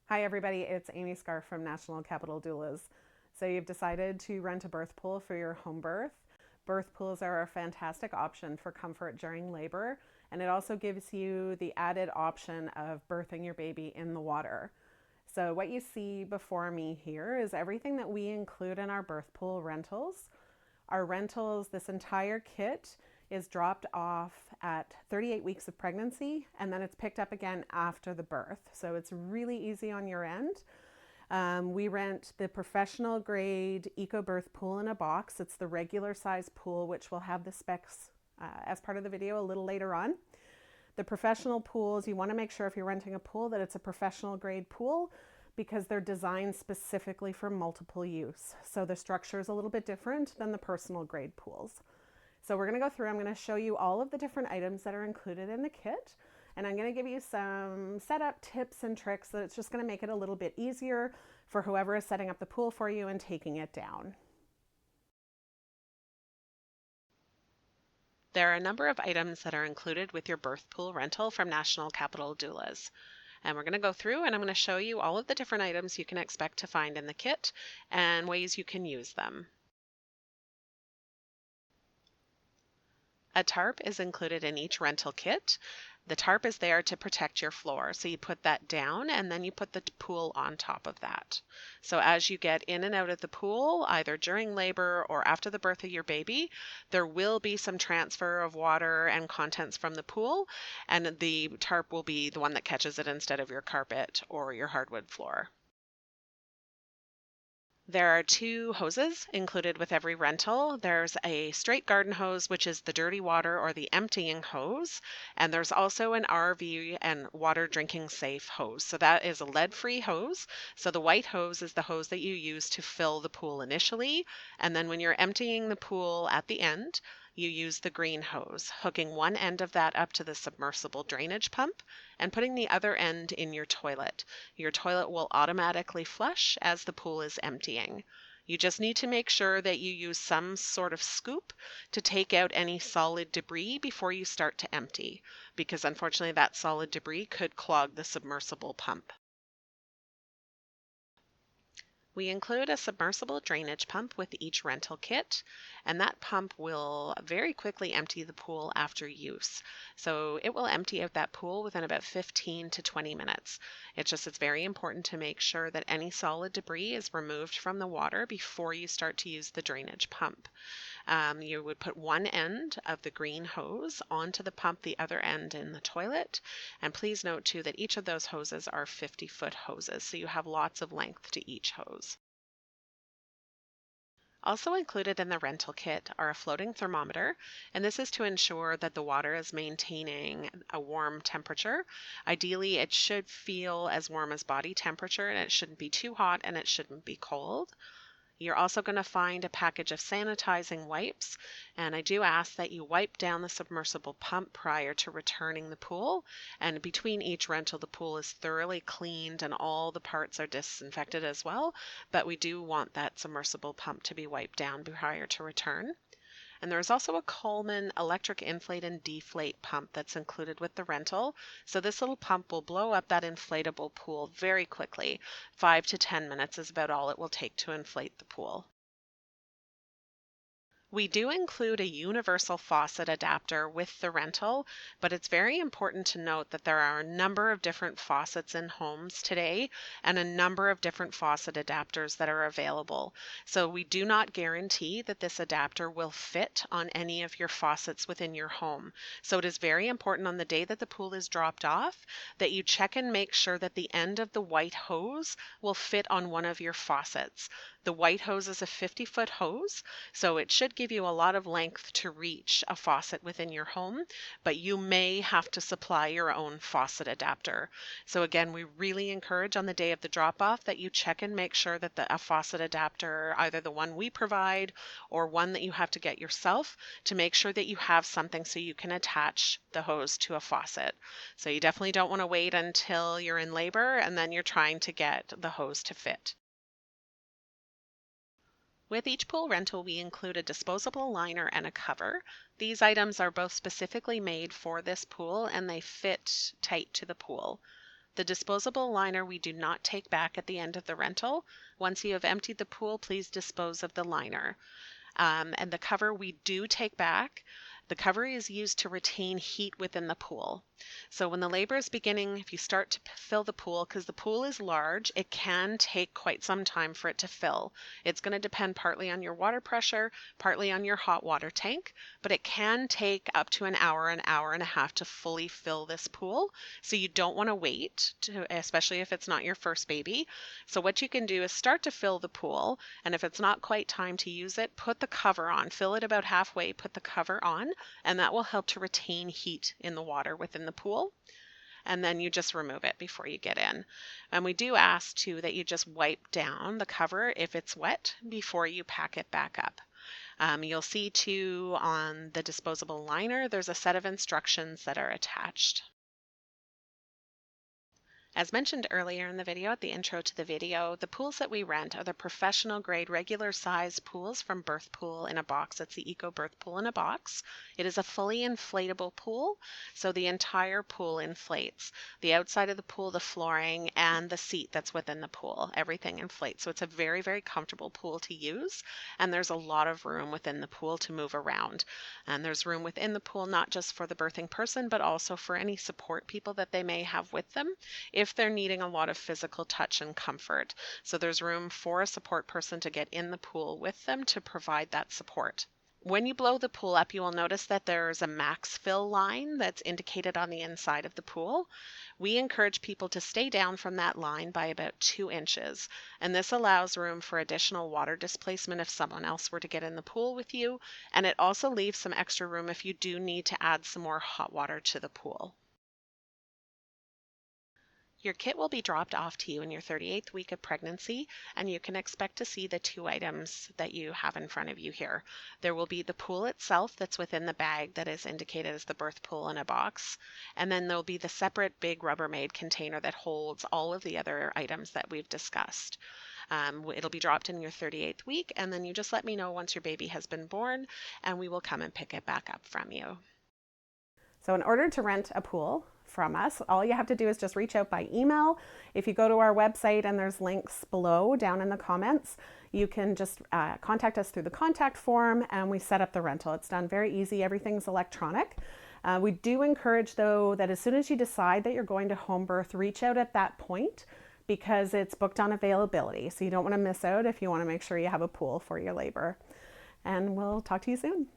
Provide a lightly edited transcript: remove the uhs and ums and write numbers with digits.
Hi everybody, it's Amy Scarf from National Capital Doulas. So you've decided to rent a birth pool for your home birth. Birth pools are a fantastic option for comfort during labor, and it also gives you the added option of birthing your baby in the water. So what you see before me here is everything that we include in our birth pool rentals. Our rentals, this entire kit is dropped off at 38 weeks of pregnancy, and then it's picked up again after the birth. So it's really easy on your end. We rent the professional grade Eco Birth pool in a box. It's the regular size pool, which will have the specs as part of the video a little later on. The professional pools, you want to make sure if you're renting a pool that it's a professional grade pool because they're designed specifically for multiple use. So the structure is a little bit different than the personal grade pools. So we're going to go through, I'm going to show you all of the different items that are included in the kit. And I'm going to give you some setup tips and tricks that it's just going to make it a little bit easier for whoever is setting up the pool for you and taking it down. There are a number of items that are included with your birth pool rental from National Capital Doulas. And we're going to go through and I'm going to show you all of the different items you can expect to find in the kit and ways you can use them. A tarp is included in each rental kit. The tarp is there to protect your floor. So you put that down and then you put the pool on top of that. So as you get in and out of the pool, either during labor or after the birth of your baby, there will be some transfer of water and contents from the pool, and the tarp will be the one that catches it instead of your carpet or your hardwood floor. There are two hoses included with every rental. There's a straight garden hose, which is the dirty water or the emptying hose. And there's also an RV and water drinking safe hose. So that is a lead-free hose. So the white hose is the hose that you use to fill the pool initially. And then when you're emptying the pool at the end, you use the green hose, hooking one end of that up to the submersible drainage pump and putting the other end in your toilet. Your toilet will automatically flush as the pool is emptying. You just need to make sure that you use some sort of scoop to take out any solid debris before you start to empty, because unfortunately that solid debris could clog the submersible pump. We include a submersible drainage pump with each rental kit, and that pump will very quickly empty the pool after use. So it will empty out that pool within about 15 to 20 minutes. It's very important to make sure that any solid debris is removed from the water before you start to use the drainage pump. You would put one end of the green hose onto the pump, the other end in the toilet. And please note too that each of those hoses are 50-foot hoses, so you have lots of length to each hose. Also included in the rental kit are a floating thermometer, and this is to ensure that the water is maintaining a warm temperature. Ideally, it should feel as warm as body temperature, and it shouldn't be too hot and it shouldn't be cold. You're also going to find a package of sanitizing wipes, and I do ask that you wipe down the submersible pump prior to returning the pool, and between each rental the pool is thoroughly cleaned and all the parts are disinfected as well, but we do want that submersible pump to be wiped down prior to return. And there's also a Coleman electric inflate and deflate pump that's included with the rental. So this little pump will blow up that inflatable pool very quickly. 5 to 10 minutes is about all it will take to inflate the pool. We do include a universal faucet adapter with the rental, but it's very important to note that there are a number of different faucets in homes today and a number of different faucet adapters that are available. So we do not guarantee that this adapter will fit on any of your faucets within your home. So it is very important on the day that the pool is dropped off that you check and make sure that the end of the white hose will fit on one of your faucets. The white hose is a 50-foot hose, so it should give you a lot of length to reach a faucet within your home, but you may have to supply your own faucet adapter. So again, we really encourage on the day of the drop-off that you check and make sure that a faucet adapter, either the one we provide or one that you have to get yourself, to make sure that you have something so you can attach the hose to a faucet. So you definitely don't want to wait until you're in labor and then you're trying to get the hose to fit. With each pool rental, we include a disposable liner and a cover. These items are both specifically made for this pool and they fit tight to the pool. The disposable liner we do not take back at the end of the rental. Once you have emptied the pool, please dispose of the liner. And the cover we do take back. The cover is used to retain heat within the pool. So when the labor is beginning, if you start to fill the pool, because the pool is large, it can take quite some time for it to fill. It's going to depend partly on your water pressure, partly on your hot water tank, but it can take up to an hour and a half to fully fill this pool. So you don't want to wait, especially if it's not your first baby. So what you can do is start to fill the pool, and if it's not quite time to use it, put the cover on. Fill it about halfway, put the cover on, and that will help to retain heat in the water within the pool. And then you just remove it before you get in. And we do ask too that you just wipe down the cover if it's wet before you pack it back up. You'll see too on the disposable liner, there's a set of instructions that are attached. As mentioned earlier in the video, at the intro to the video, the pools that we rent are the professional grade regular size pools from Birth Pool in a Box. It's the Eco Birth Pool in a Box. It is a fully inflatable pool, so the entire pool inflates. The outside of the pool, the flooring, and the seat that's within the pool, everything inflates. So it's a very, very comfortable pool to use, and there's a lot of room within the pool to move around. And there's room within the pool not just for the birthing person, but also for any support people that they may have with them if they're needing a lot of physical touch and comfort. So there's room for a support person to get in the pool with them to provide that support. When you blow the pool up, you will notice that there's a max fill line that's indicated on the inside of the pool. We encourage people to stay down from that line by about 2 inches, and this allows room for additional water displacement if someone else were to get in the pool with you, and it also leaves some extra room if you do need to add some more hot water to the pool. Your kit will be dropped off to you in your 38th week of pregnancy, and you can expect to see the 2 items that you have in front of you here. There will be the pool itself that's within the bag that is indicated as the birth pool in a box, and then there'll be the separate big Rubbermaid container that holds all of the other items that we've discussed. It'll be dropped in your 38th week, and then you just let me know once your baby has been born, and we will come and pick it back up from you. So in order to rent a pool from us, all you have to do is just reach out by email. If you go to our website and there's links below down in the comments, you can just contact us through the contact form and we set up the rental. It's done very easy. Everything's electronic. We do encourage though that as soon as you decide that you're going to home birth, reach out at that point because it's booked on availability. So you don't want to miss out if you want to make sure you have a pool for your labor. And we'll talk to you soon.